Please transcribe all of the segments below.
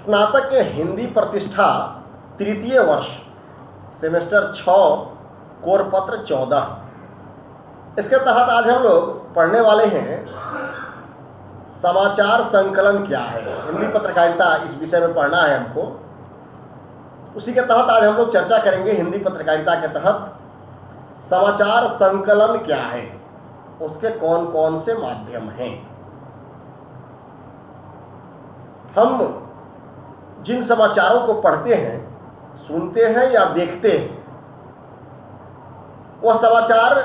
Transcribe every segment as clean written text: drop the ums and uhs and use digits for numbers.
स्नातक हिंदी प्रतिष्ठा तृतीय वर्ष सेमेस्टर 6 कोर पत्र 14। इसके तहत आज हम लोग पढ़ने वाले हैं समाचार संकलन क्या है। हिंदी पत्रकारिता इस विषय में पढ़ना है हमको। उसी के तहत आज हम लोग चर्चा करेंगे। हिंदी पत्रकारिता के तहत समाचार संकलन क्या है, उसके कौन कौन से माध्यम हैं। हम जिन समाचारों को पढ़ते हैं, सुनते हैं या देखते हैं, वह समाचार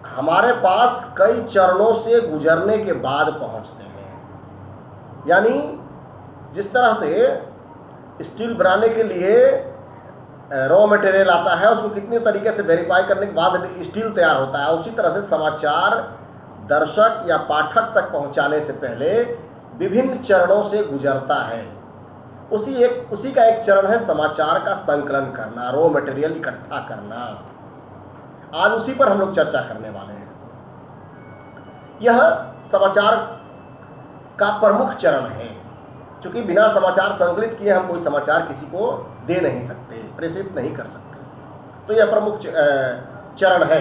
हमारे पास कई चरणों से गुजरने के बाद पहुंचते हैं। यानी जिस तरह से स्टील बनाने के लिए रॉ मटेरियल आता है, उसको कितने तरीके से वेरीफाई करने के बाद स्टील तैयार होता है, उसी तरह से समाचार दर्शक या पाठक तक पहुंचाने से पहले विभिन्न चरणों से गुजरता है। उसी का एक चरण है समाचार का संकलन करना, रॉ मटेरियल इकट्ठा करना। आज उसी पर हम लोग चर्चा करने वाले हैं। यह समाचार का प्रमुख चरण है, क्योंकि बिना समाचार संकलित किए हम कोई समाचार किसी को दे नहीं सकते, प्रेषित नहीं कर सकते। तो यह प्रमुख चरण है।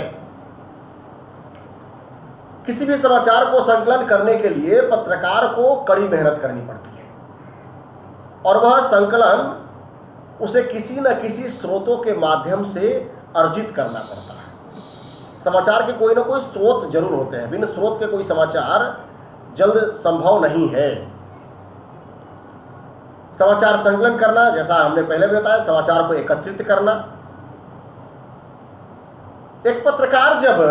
किसी भी समाचार को संकलन करने के लिए पत्रकार को कड़ी मेहनत करनी पड़ती है, और वह संकलन उसे किसी न किसी स्रोतों के माध्यम से अर्जित करना पड़ता है। समाचार के कोई ना कोई स्रोत जरूर होते हैं। बिना स्रोत के कोई समाचार जल्द संभव नहीं है। समाचार संकलन करना, जैसा हमने पहले भी बताया, समाचार को एकत्रित करना। एक पत्रकार जब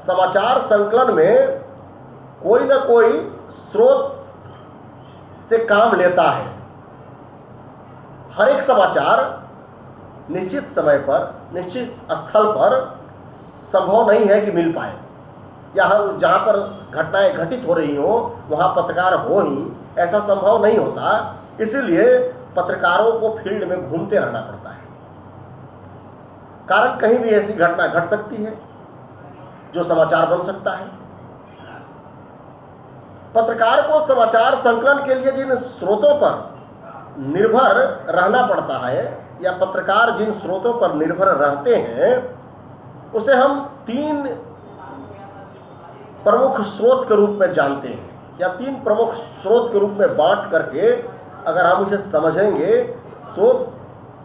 समाचार संकलन में कोई ना कोई स्रोत से काम लेता है, हर एक समाचार निश्चित समय पर निश्चित स्थल पर संभव नहीं है कि मिल पाए, या जहां पर घटनाएं घटित हो रही हो वहां पत्रकार हो ही, ऐसा संभव नहीं होता। इसीलिए पत्रकारों को फील्ड में घूमते रहना पड़ता है। कारण कहीं भी ऐसी घटना घट सकती है जो समाचार बन सकता है। पत्रकार को समाचार संकलन के लिए जिन स्रोतों पर निर्भर रहना पड़ता है, या पत्रकार जिन स्रोतों पर निर्भर रहते हैं, उसे हम 3 प्रमुख स्रोत के रूप में जानते हैं, या 3 प्रमुख स्रोत के रूप में बांट करके अगर हम इसे समझेंगे तो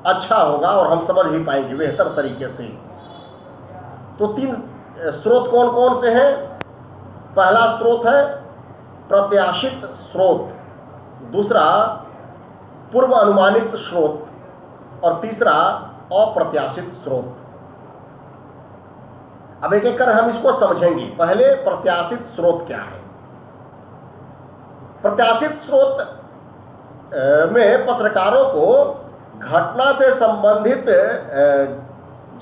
अच्छा होगा और हम समझ भी पाएंगे बेहतर तरीके से। तो 3 स्रोत कौन कौन से हैं? पहला स्रोत है प्रत्याशित स्रोत, दूसरा पूर्व अनुमानित स्रोत, और तीसरा अप्रत्याशित स्रोत। अब एक एक कर हम इसको समझेंगे। पहले प्रत्याशित स्रोत क्या है? प्रत्याशित स्रोत में पत्रकारों को घटना से संबंधित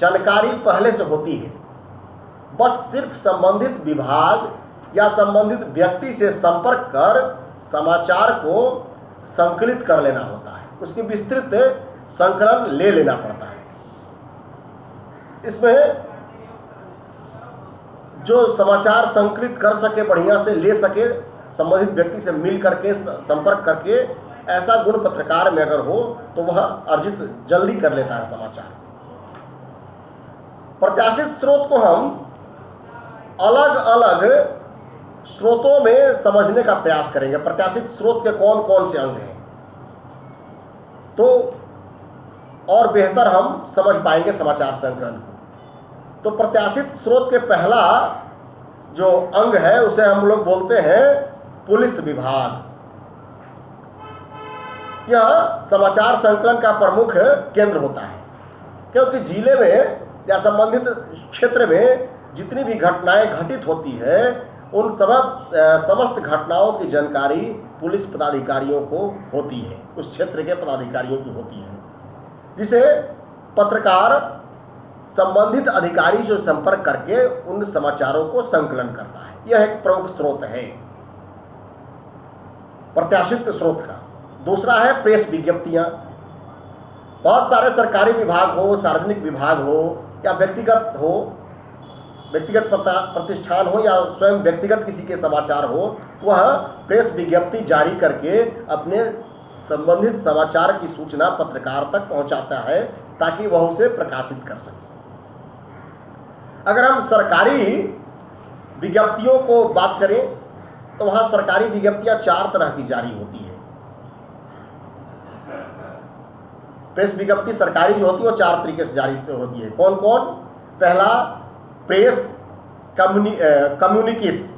जानकारी पहले से होती है। बस सिर्फ संबंधित विभाग या संबंधित व्यक्ति से संपर्क कर समाचार को संकलित कर लेना होता है, उसकी विस्तृत संकलन ले लेना पड़ता है। इसमें जो समाचार संकलित कर सके, बढ़िया से ले सके, संबंधित व्यक्ति से मिल करके संपर्क करके, ऐसा गुण पत्रकार में अगर हो तो वह अर्जित जल्दी कर लेता है समाचार। प्रत्याशित स्रोत को हम अलग अलग स्रोतों में समझने का प्रयास करेंगे। प्रत्याशित स्रोत के कौन कौन से अंग हैं, तो और बेहतर हम समझ पाएंगे समाचार संकलन को। तो प्रत्याशित स्रोत के पहला जो अंग है उसे हम लोग बोलते हैं पुलिस विभाग। यह समाचार संकलन का प्रमुख केंद्र होता है, क्योंकि जिले में या संबंधित क्षेत्र में जितनी भी घटनाएं घटित होती है, उन समस्त घटनाओं की जानकारी पुलिस पदाधिकारियों को होती है, उस क्षेत्र के पदाधिकारियों की होती है, जिसे पत्रकार संबंधित अधिकारी से संपर्क करके उन समाचारों को संकलन करता है। यह एक प्रमुख स्रोत है प्रत्याशित स्रोत का। दूसरा है प्रेस विज्ञप्तियां। बहुत सारे सरकारी विभाग हो, सार्वजनिक विभाग हो, या व्यक्तिगत हो, व्यक्तिगत प्रतिष्ठान हो, या स्वयं व्यक्तिगत किसी के समाचार हो, वह प्रेस विज्ञप्ति जारी करके अपने संबंधित समाचार की सूचना पत्रकार तक पहुंचाता है ताकि वह उसे प्रकाशित कर सके। अगर हम सरकारी विज्ञप्तियों को बात करें तो वहां सरकारी विज्ञप्तियां 4 तरह की जारी होती है। प्रेस विज्ञप्ति सरकारी जो होती है वो 4 तरीके से जारी होती है। कौन कौन? पहला, प्रेस कम्युनिकेशन।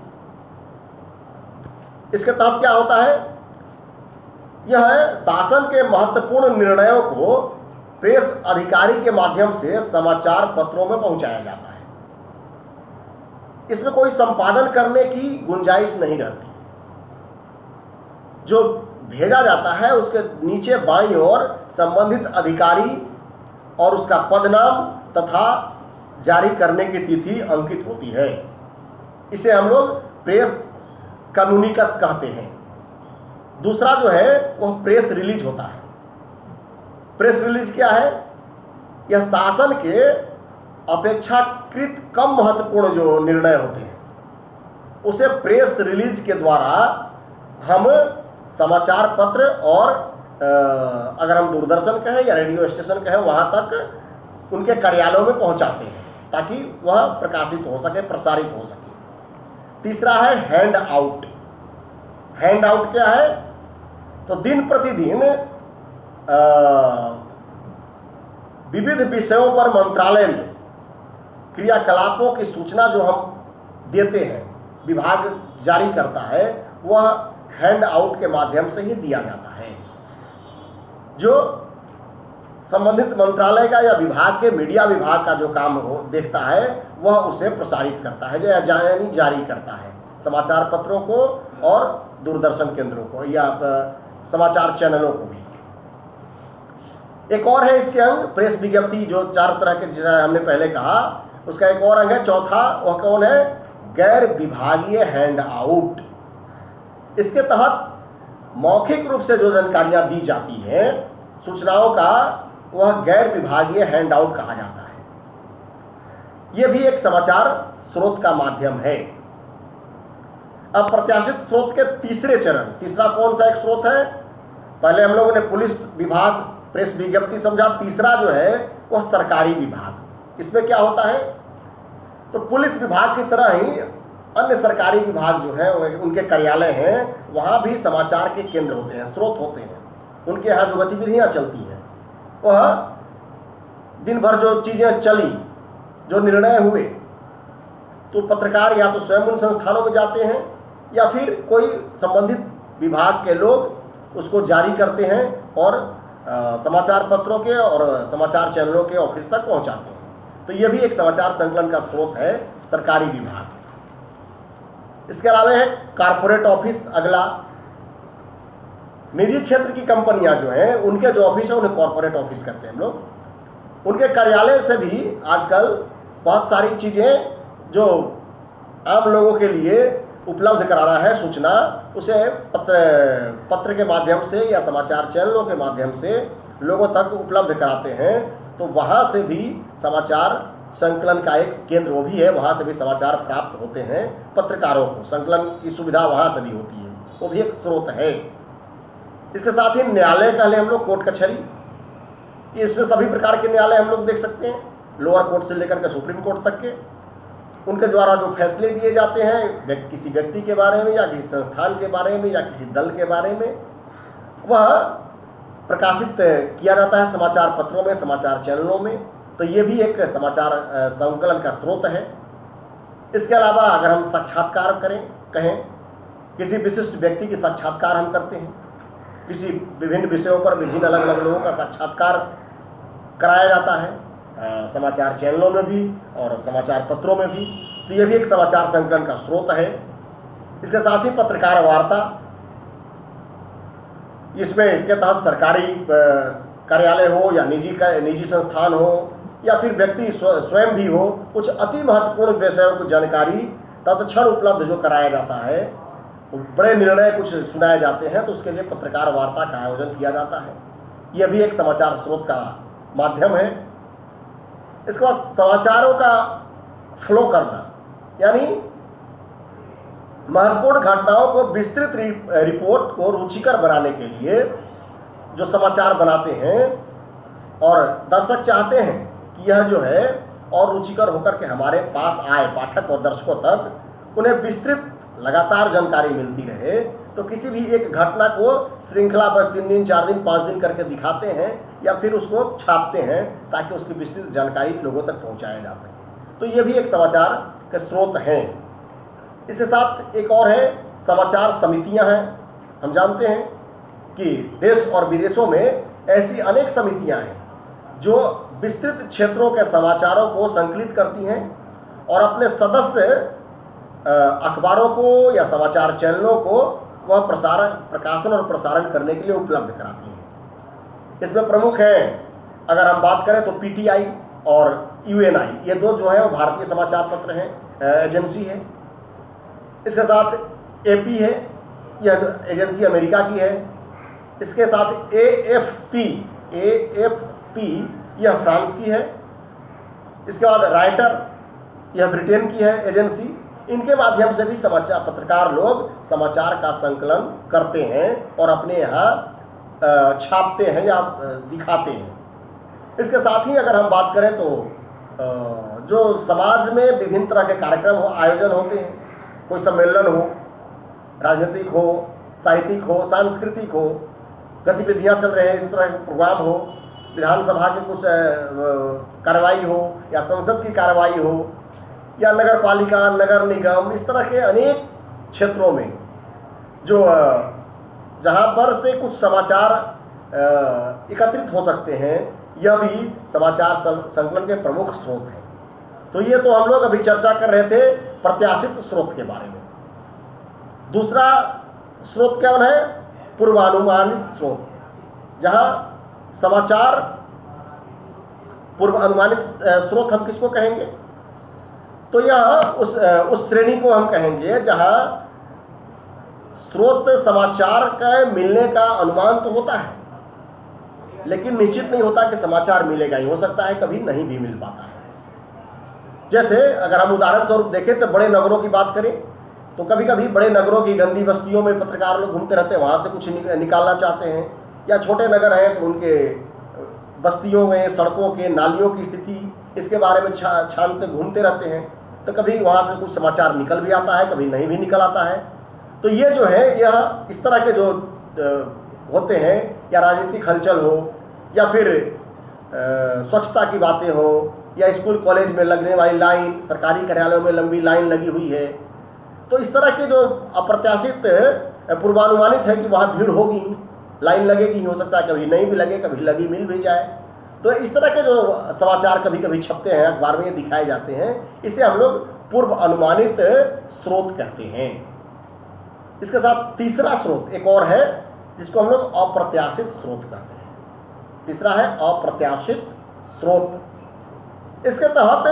इसके तहत क्या होता है? यह शासन के महत्वपूर्ण निर्णयों को प्रेस अधिकारी के माध्यम से समाचार पत्रों में पहुंचाया जाता है। इसमें कोई संपादन करने की गुंजाइश नहीं रहती। जो भेजा जाता है उसके नीचे बाईं ओर संबंधित अधिकारी और उसका पदनाम तथा जारी करने की तिथि अंकित होती है। इसे हम लोग प्रेस कम्युनिकस कहते हैं। दूसरा जो है वह प्रेस रिलीज होता है। प्रेस रिलीज क्या है? यह शासन के अपेक्षाकृत कम महत्वपूर्ण जो निर्णय होते हैं उसे प्रेस रिलीज के द्वारा हम समाचार पत्र और अगर हम दूरदर्शन कहें या रेडियो स्टेशन कहें वहां तक उनके कार्यालयों में पहुंचाते हैं ताकि वह प्रकाशित हो सके, प्रसारित हो सके। तीसरा है हैंड आउट। हैंड आउट क्या है? तो दिन प्रतिदिन विविध विषयों पर मंत्रालय में क्रियाकलापों की सूचना जो हम देते हैं, विभाग जारी करता है, वह हैंड आउट के माध्यम से ही दिया जाता है। जो संबंधित मंत्रालय का या विभाग के मीडिया विभाग का जो काम हो देखता है वह उसे प्रसारित करता है, यानी जारी करता है समाचार पत्रों को और दूरदर्शन केंद्रों को या समाचार चैनलों को भी। एक और है इसके अंग प्रेस विज्ञप्ति, जो 4 तरह के हमने पहले कहा, उसका एक और अंग है चौथा। वह कौन है? गैर विभागीय हैंड आउट। इसके तहत मौखिक रूप से जो जानकारियां दी जाती हैं सूचनाओं का, वह गैर विभागीय हैंड आउट कहा जाता है। यह भी एक समाचार स्रोत का माध्यम है। अप्रत्याशित स्रोत के तीसरे चरण, तीसरा कौन सा एक स्रोत है? पहले हम लोगों ने पुलिस विभाग प्रेस विज्ञप्ति समझा। तीसरा जो है वह सरकारी विभाग। इसमें क्या होता है? तो पुलिस विभाग की तरह ही अन्य सरकारी विभाग जो है उनके कार्यालय हैं, वहां भी समाचार के केंद्र होते हैं, स्रोत होते हैं। उनके यहाँ जो गतिविधियां चलती हैं वह दिन भर जो चीजें चली, जो निर्णय हुए, तो पत्रकार या तो स्वयं उन संस्थानों में जाते हैं या फिर कोई संबंधित विभाग के लोग उसको जारी करते हैं और समाचार पत्रों के और समाचार चैनलों के ऑफिस तक पहुंचाते हैं। तो यह भी एक समाचार संकलन का स्रोत है, सरकारी विभाग। इसके अलावा है कारपोरेट ऑफिस। अगला, निजी क्षेत्र की कंपनियां जो हैं उनके जो ऑफिस है उन्हें कॉर्पोरेट ऑफिस कहते हैं हम लोग। उनके कार्यालय से भी आजकल बहुत सारी चीजें जो आम लोगों के लिए उपलब्ध करा रहा है सूचना, उसे पत्र के माध्यम से या समाचार चैनलों के माध्यम से लोगों तक उपलब्ध कराते हैं। तो वहां से भी समाचार संकलन का एक केंद्र वो भी है, वहां से भी समाचार प्राप्त होते हैं पत्रकारों को। संकलन की सुविधा वहां से भी होती है, वो भी एक स्रोत है। इसके साथ ही न्यायालय का हम लोग कोर्ट कचहरी, इसमें सभी प्रकार के न्यायालय हम लोग देख सकते हैं, लोअर कोर्ट से लेकर के सुप्रीम कोर्ट तक के। उनके द्वारा जो फैसले दिए जाते हैं किसी व्यक्ति के बारे में या किसी संस्थान के बारे में या किसी दल के बारे में, वह प्रकाशित किया जाता है समाचार पत्रों में, समाचार चैनलों में। तो ये भी एक समाचार संकलन का स्रोत है। इसके अलावा अगर हम साक्षात्कार कहें, किसी विशिष्ट व्यक्ति की साक्षात्कार हम करते हैं, किसी विभिन्न विषयों पर विभिन्न अलग अलग लोगों का साक्षात्कार कराया जाता है समाचार चैनलों में भी और समाचार पत्रों में भी। तो यह भी एक समाचार संकलन का स्रोत है। इसके साथ ही पत्रकार वार्ता, इसमें के तहत सरकारी कार्यालय हो या निजी संस्थान हो या फिर व्यक्ति स्वयं भी हो, कुछ अति महत्वपूर्ण विषयों की जानकारी तत्क्षण उपलब्ध जो कराया जाता है, बड़े निर्णय कुछ सुनाए जाते हैं, तो उसके लिए पत्रकार वार्ता का आयोजन किया जाता है। यह भी एक समाचार स्रोत का माध्यम है। इसके बाद समाचारों का फ्लो करना, यानी महत्वपूर्ण घटनाओं को विस्तृत रिपोर्ट को रुचिकर बनाने के लिए जो समाचार बनाते हैं, और दर्शक चाहते हैं कि यह जो है और रुचिकर होकर के हमारे पास आए, पाठक और दर्शकों तक उन्हें विस्तृत लगातार जानकारी मिलती रहे, तो किसी भी एक घटना को श्रृंखला पर 3 दिन 4 दिन 5 दिन करके दिखाते हैं या फिर उसको छापते हैं ताकि उसकी विस्तृत जानकारी लोगों तक पहुंचाया जा सके। तो ये भी एक समाचार के स्रोत हैं। इसके साथ एक और है, समाचार समितियां हैं। हम जानते हैं कि देश और विदेशों में ऐसी अनेक समितियां हैं जो विस्तृत क्षेत्रों के समाचारों को संकलित करती हैं और अपने सदस्य अखबारों को या समाचार चैनलों को वह प्रकाशन और प्रसारण करने के लिए उपलब्ध कराती हैं। इसमें प्रमुख हैं, अगर हम बात करें तो पीटीआई और यूएनआई, ये दो जो है वो भारतीय समाचार पत्र हैं, एजेंसी है। इसके साथ एपी है, यह एजेंसी अमेरिका की है। इसके साथ एएफपी यह फ्रांस की है। इसके बाद राइटर, यह ब्रिटेन की है एजेंसी। इनके माध्यम से भी समाचार पत्रकार लोग समाचार का संकलन करते हैं और अपने यहाँ छापते हैं या दिखाते हैं। इसके साथ ही अगर हम बात करें तो जो समाज में विभिन्न तरह के कार्यक्रम आयोजन होते हैं, कोई सम्मेलन हो, राजनीतिक हो, साहित्यिक हो, सांस्कृतिक हो, गतिविधियां चल रहे हैं, इस तरह के प्रोग्राम हो, विधानसभा के कुछ कार्रवाई हो या संसद की कार्रवाई हो या नगर पालिका, नगर निगम, इस तरह के अनेक क्षेत्रों में जो जहां पर से कुछ समाचार एकत्रित हो सकते हैं, यह भी समाचार संकलन के प्रमुख स्रोत हैं। तो ये तो हम लोग अभी चर्चा कर रहे थे प्रत्याशित स्रोत के बारे में। दूसरा स्रोत क्या है? पूर्वानुमानित स्रोत, जहां समाचार पूर्वानुमानित स्रोत हम किसको कहेंगे? तो यह उस श्रेणी को हम कहेंगे जहां स्रोत समाचार का मिलने का अनुमान तो होता है, लेकिन निश्चित नहीं होता कि समाचार मिलेगा ही, हो सकता है कभी नहीं भी मिल पाता है। जैसे अगर हम उदाहरण स्वरूप देखें तो बड़े नगरों की बात करें तो कभी कभी बड़े नगरों की गंदी बस्तियों में पत्रकार लोग घूमते रहते हैं, वहां से कुछ निकालना चाहते हैं, या छोटे नगर हैं तो उनके बस्तियों में सड़कों के नालियों की स्थिति, इसके बारे में छानते घूमते रहते हैं, तो कभी वहां से कुछ समाचार निकल भी आता है, कभी नहीं भी निकल आता है। तो ये जो है, यह इस तरह के जो होते हैं, या राजनीतिक हलचल हो या फिर स्वच्छता की बातें हो या स्कूल कॉलेज में लगने वाली लाइन, सरकारी कार्यालयों में लंबी लाइन लगी हुई है, तो इस तरह के जो अप्रत्याशित पूर्वानुमानित है कि वहाँ भीड़ होगी, लाइन लगेगी, हो सकता है कभी नहीं भी लगे, कभी लगी मिल भी जाए। तो इस तरह के जो समाचार कभी कभी छपते हैं, अखबार में दिखाए जाते हैं, इसे हम लोग पूर्व अनुमानित स्रोत कहते हैं। इसके साथ तीसरा स्रोत एक और है जिसको हम लोग अप्रत्याशित स्रोत कहते हैं। तीसरा है अप्रत्याशित स्रोत। इसके तहत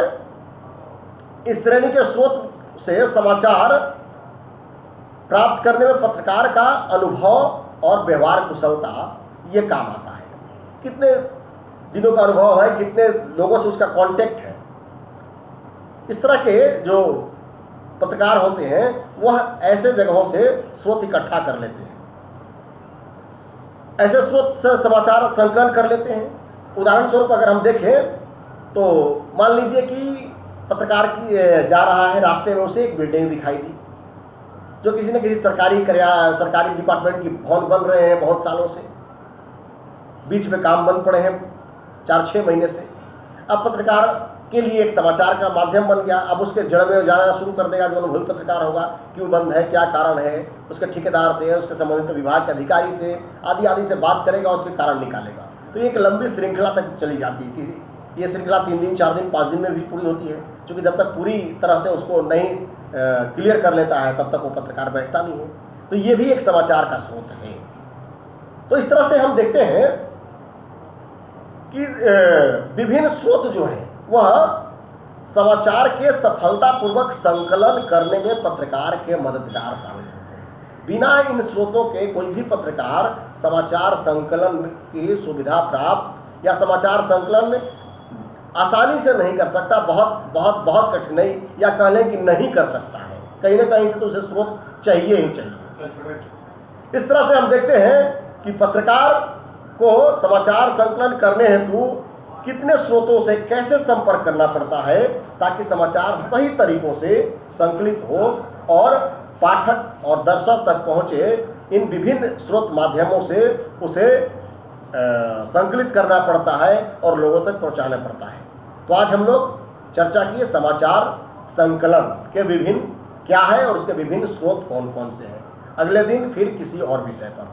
इस श्रेणी के स्रोत से समाचार प्राप्त करने में पत्रकार का अनुभव और व्यवहार कुशलता ये काम आता है। कितने दिनों का अनुभव है, कितने लोगों से उसका कांटेक्ट है, इस तरह के जो पत्रकार होते हैं वह ऐसे जगहों से स्रोत इकट्ठा कर लेते हैं, ऐसे स्रोत से समाचार संकलन कर लेते हैं। उदाहरण स्वरूप अगर हम देखें तो मान लीजिए कि पत्रकार की जा रहा है, रास्ते में उसे एक बिल्डिंग दिखाई दी जो किसी न किसी सरकारी डिपार्टमेंट की भवन बन रहे हैं बहुत सालों से, बीच में काम बंद पड़े हैं 4-6 महीने से। अब पत्रकार के लिए एक समाचार का माध्यम बन गया, अब उसके जड़ में जाना शुरू कर देगा जो अनुभवी पत्रकार होगा, क्यों बंद है, क्या कारण है, उसके ठेकेदार से, उसके संबंधित विभाग के अधिकारी से आदि से बात करेगा, उसके कारण निकालेगा। तो एक लंबी श्रृंखला तक चली जाती है। ये श्रृंखला 3 दिन 4 दिन 5 दिन में भी पूरी होती है, क्योंकि जब तक पूरी तरह से उसको नहीं क्लियर कर लेता है तब तक वो पत्रकार बैठता नहीं है। तो ये भी एक समाचार का स्रोत है। तो इस तरह से हम देखते हैं कि विभिन्न स्रोत जो है वह समाचार के सफलतापूर्वक संकलन करने में पत्रकार के मददगार साबित होते हैं। बिना इन स्रोतों के कोई भी पत्रकार समाचार संकलन की सुविधा प्राप्त या समाचार संकलन आसानी से नहीं कर सकता, बहुत कठिनाई या कहने की नहीं कर सकता है। कहीं ना कहीं से तो उसे स्रोत चाहिए ही चाहिए। इस तरह से हम देखते हैं कि पत्रकार को समाचार संकलन करने हेतु कितने स्रोतों से कैसे संपर्क करना पड़ता है ताकि समाचार सही तरीकों से संकलित हो और पाठक और दर्शक तक पहुंचे। इन विभिन्न स्रोत माध्यमों से उसे संकलित करना पड़ता है और लोगों तक पहुंचाना पड़ता है। तो आज हम लोग चर्चा किए समाचार संकलन के विभिन्न क्या है और उसके विभिन्न स्रोत कौन कौन से हैं। अगले दिन फिर किसी और विषय पर।